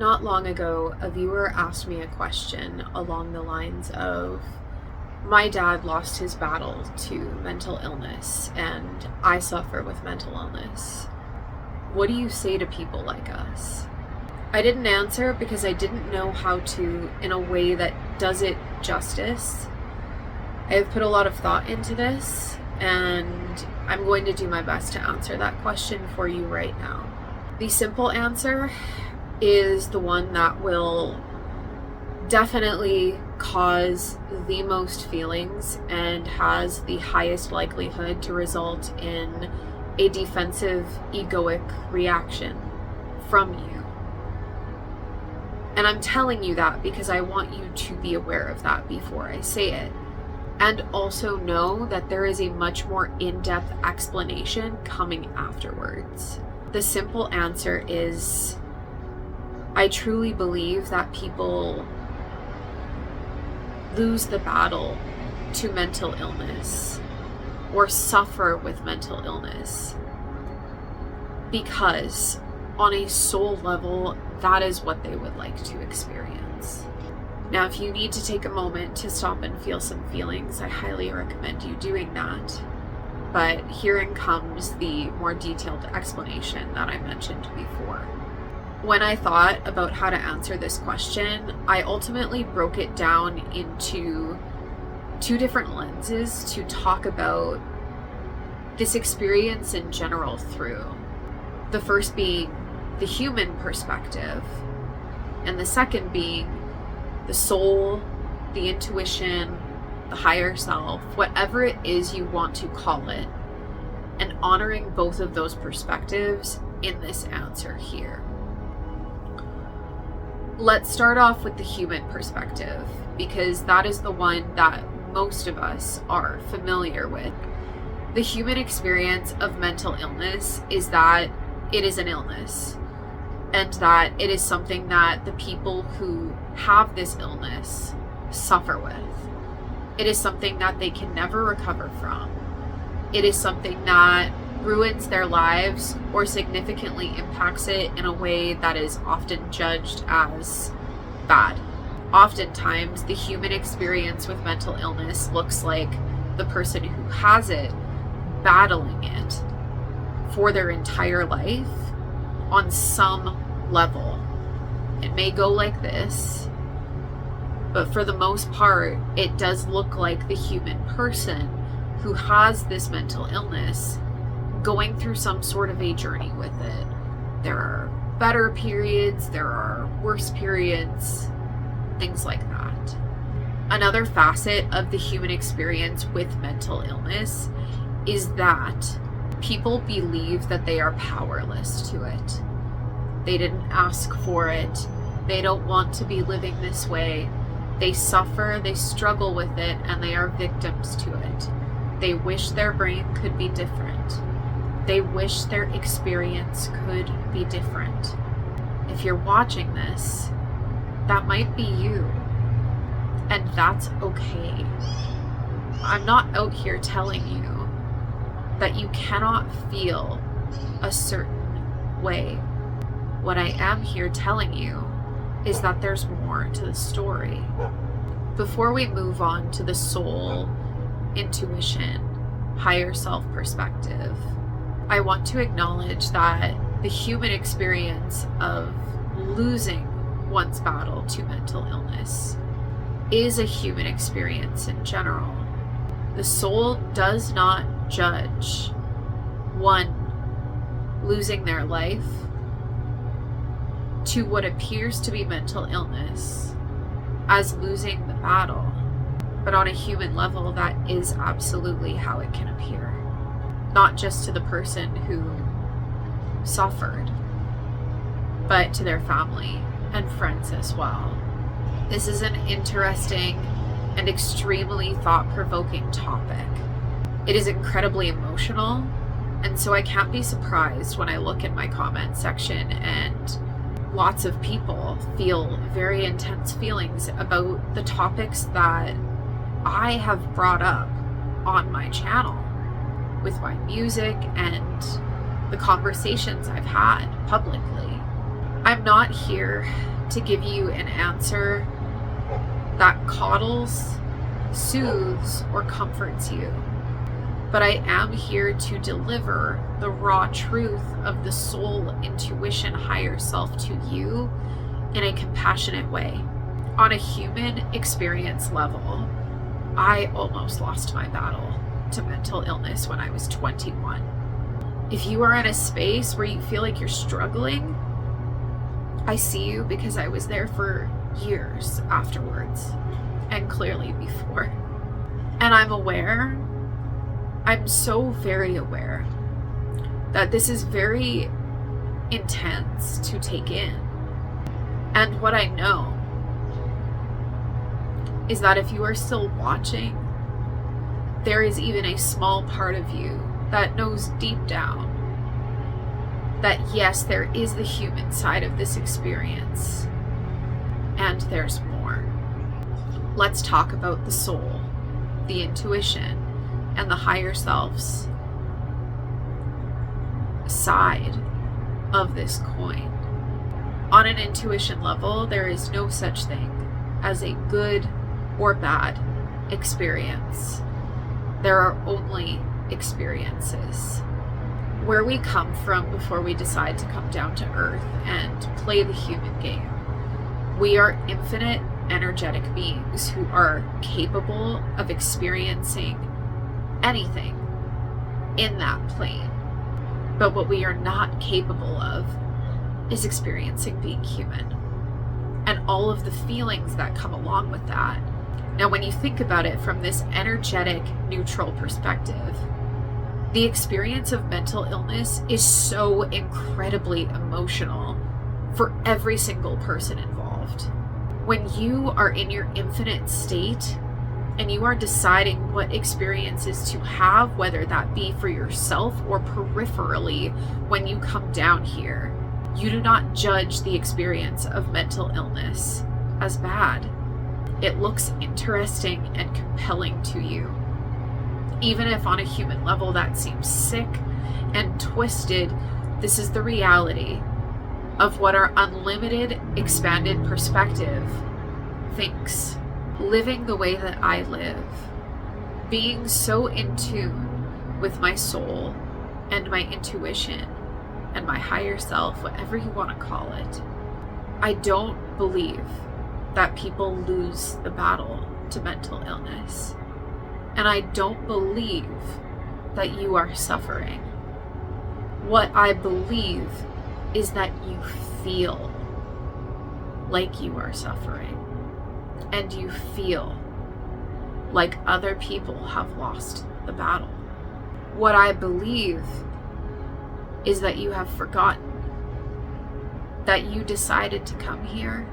Not long ago, a viewer asked me a question along the lines of, my dad lost his battle to mental illness, and I suffer with mental illness. What do you say to people like us? I didn't answer because I didn't know how to in a way that does it justice. I have put a lot of thought into this, and I'm going to do my best to answer that question for you right now. The simple answer is the one that will definitely cause the most feelings and has the highest likelihood to result in a defensive, egoic reaction from you. And I'm telling you that because I want you to be aware of that before I say it. And also know that there is a much more in-depth explanation coming afterwards. The simple answer is, I truly believe that people lose the battle to mental illness or suffer with mental illness because on a soul level, that is what they would like to experience. Now, if you need to take a moment to stop and feel some feelings, I highly recommend you doing that. But herein comes the more detailed explanation that I mentioned before. When I thought about how to answer this question, I ultimately broke it down into two different lenses to talk about this experience in general through. The first being the human perspective, and the second being the soul, the intuition, the higher self, whatever it is you want to call it, and honoring both of those perspectives in this answer here. Let's start off with the human perspective, because that is the one that most of us are familiar with. The human experience of mental illness is that it is an illness, and that it is something that the people who have this illness suffer with. It is something that they can never recover from. It is something that ruins their lives or significantly impacts it in a way that is often judged as bad. Oftentimes, the human experience with mental illness looks like the person who has it battling it for their entire life on some level. It may go like this, but for the most part, it does look like the human person who has this mental illness going through some sort of a journey with it. There are better periods, there are worse periods, things like that. Another facet of the human experience with mental illness is that people believe that they are powerless to it. They didn't ask for it. They don't want to be living this way. They suffer, they struggle with it, and they are victims to it. They wish their brain could be different. They wish their experience could be different. If you're watching this, that might be you. And that's okay. I'm not out here telling you that you cannot feel a certain way. What I am here telling you is that there's more to the story. Before we move on to the soul, intuition, higher self perspective, I want to acknowledge that the human experience of losing one's battle to mental illness is a human experience in general. The soul does not judge one losing their life to what appears to be mental illness as losing the battle. But on a human level, that is absolutely how it can appear. Not just to the person who suffered, but to their family and friends as well. This is an interesting and extremely thought-provoking topic. It is incredibly emotional, and so I can't be surprised when I look in my comment section and lots of people feel very intense feelings about the topics that I have brought up on my channel with my music and the conversations I've had publicly. I'm not here to give you an answer that coddles, soothes, or comforts you. But I am here to deliver the raw truth of the soul, intuition, higher self to you in a compassionate way. On a human experience level, I almost lost my battle to mental illness when I was 21. If you are in a space where you feel like you're struggling, I see you, because I was there for years afterwards, and clearly before. And I'm aware, I'm so very aware that this is very intense to take in. And what I know is that if you are still watching, there is even a small part of you that knows deep down that yes, there is the human side of this experience, and there's more. Let's talk about the soul, the intuition, and the higher self's side of this coin. On an intuition level, there is no such thing as a good or bad experience. There are only experiences. Where we come from before we decide to come down to earth and play the human game, we are infinite energetic beings who are capable of experiencing anything in that plane. But what we are not capable of is experiencing being human and all of the feelings that come along with that. Now, when you think about it from this energetic, neutral perspective, the experience of mental illness is so incredibly emotional for every single person involved. When you are in your infinite state and you are deciding what experiences to have, whether that be for yourself or peripherally when you come down here, you do not judge the experience of mental illness as bad. It looks interesting and compelling to you. Even if on a human level that seems sick and twisted, this is the reality of what our unlimited, expanded perspective thinks. Living the way that I live, being so in tune with my soul and my intuition and my higher self, whatever you want to call it, I don't believe that people lose the battle to mental illness. And I don't believe that you are suffering. What I believe is that you feel like you are suffering, and you feel like other people have lost the battle. What I believe is that you have forgotten that you decided to come here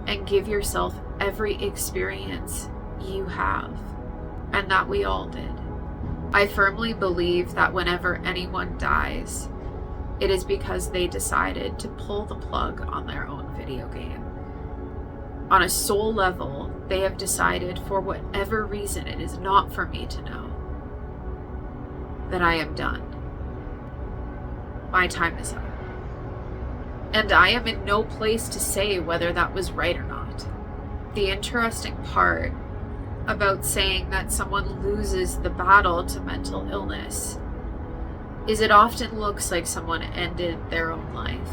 and give yourself every experience you have, and that we all did. I firmly believe that whenever anyone dies, it is because they decided to pull the plug on their own video game. On a soul level, they have decided, for whatever reason it is not for me to know, that I am done. My time is up. And I am in no place to say whether that was right or not. The interesting part about saying that someone loses the battle to mental illness is it often looks like someone ended their own life.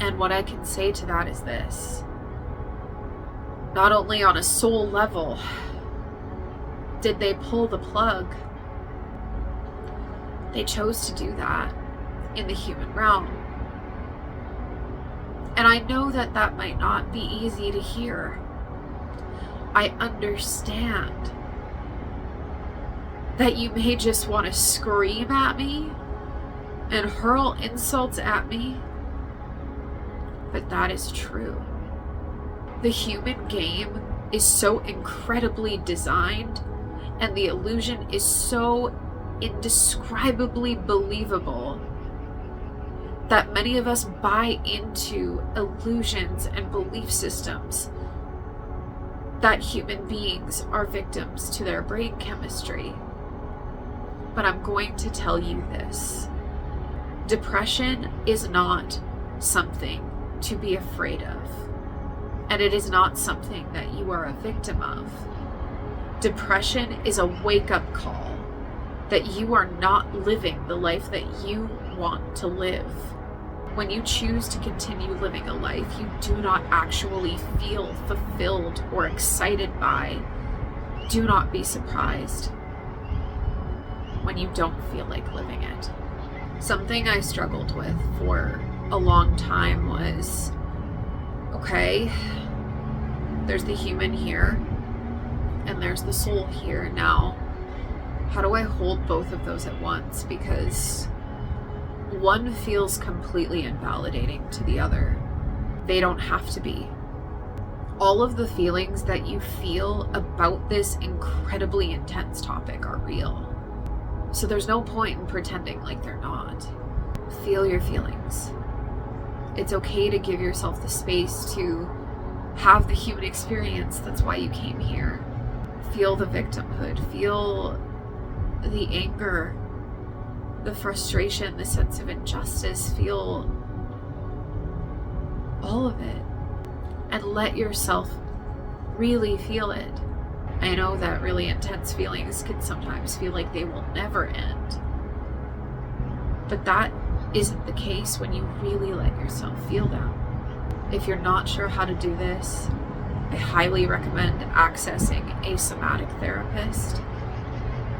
And what I can say to that is this: not only on a soul level did they pull the plug, they chose to do that in the human realm. And I know that that might not be easy to hear. I understand that you may just want to scream at me and hurl insults at me, but that is true. The human game is so incredibly designed, and the illusion is so indescribably believable that many of us buy into illusions and belief systems that human beings are victims to their brain chemistry. But I'm going to tell you this: Depression is not something to be afraid of, and it is not something that you are a victim of. Depression is a wake-up call that you are not living the life that you want to live. When you choose to continue living a life you do not actually feel fulfilled or excited by, do not be surprised when you don't feel like living it. Something I struggled with for a long time was, okay, there's the human here and there's the soul here. Now, how do I hold both of those at once? Because one feels completely invalidating to the other. They don't have to be. All of the feelings that you feel about this incredibly intense topic are real. So there's no point in pretending like they're not. Feel your feelings. It's okay to give yourself the space to have the human experience. That's why you came here. Feel the victimhood. Feel the anger, the frustration, the sense of injustice. Feel all of it. And let yourself really feel it. I know that really intense feelings can sometimes feel like they will never end. But that isn't the case when you really let yourself feel them. If you're not sure how to do this, I highly recommend accessing a somatic therapist,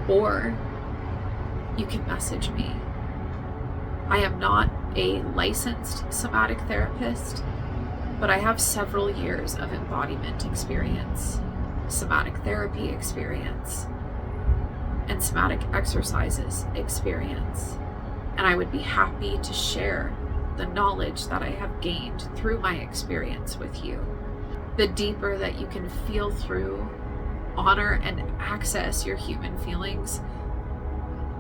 or you can message me. I am not a licensed somatic therapist, but I have several years of embodiment experience, somatic therapy experience, and somatic exercises experience. And I would be happy to share the knowledge that I have gained through my experience with you. The deeper that you can feel through, honor, and access your human feelings,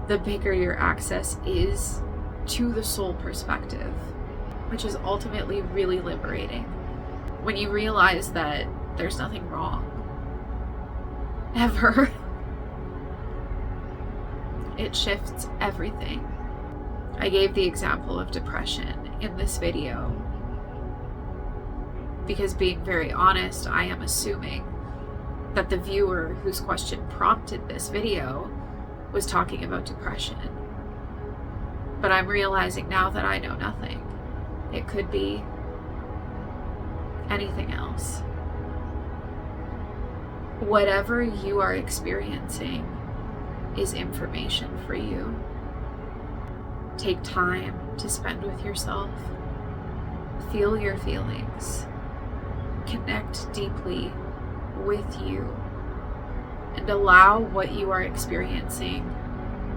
the bigger your access is to the soul perspective, which is ultimately really liberating. When you realize that there's nothing wrong, ever, it shifts everything. I gave the example of depression in this video because, being very honest, I am assuming that the viewer whose question prompted this video was talking about depression. But I'm realizing now that I know nothing. It could be anything else. Whatever you are experiencing is information for you. Take time to spend with yourself. Feel your feelings. Connect deeply with you. And allow what you are experiencing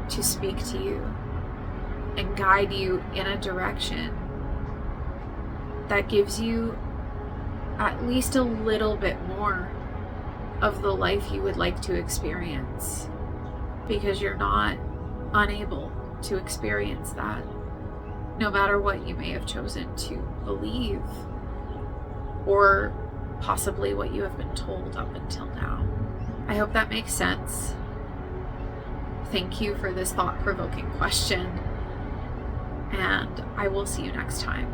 to speak to you and guide you in a direction that gives you at least a little bit more of the life you would like to experience, because you're not unable to experience that, no matter what you may have chosen to believe or possibly what you have been told up until now. I hope that makes sense. Thank you for this thought-provoking question, and I will see you next time.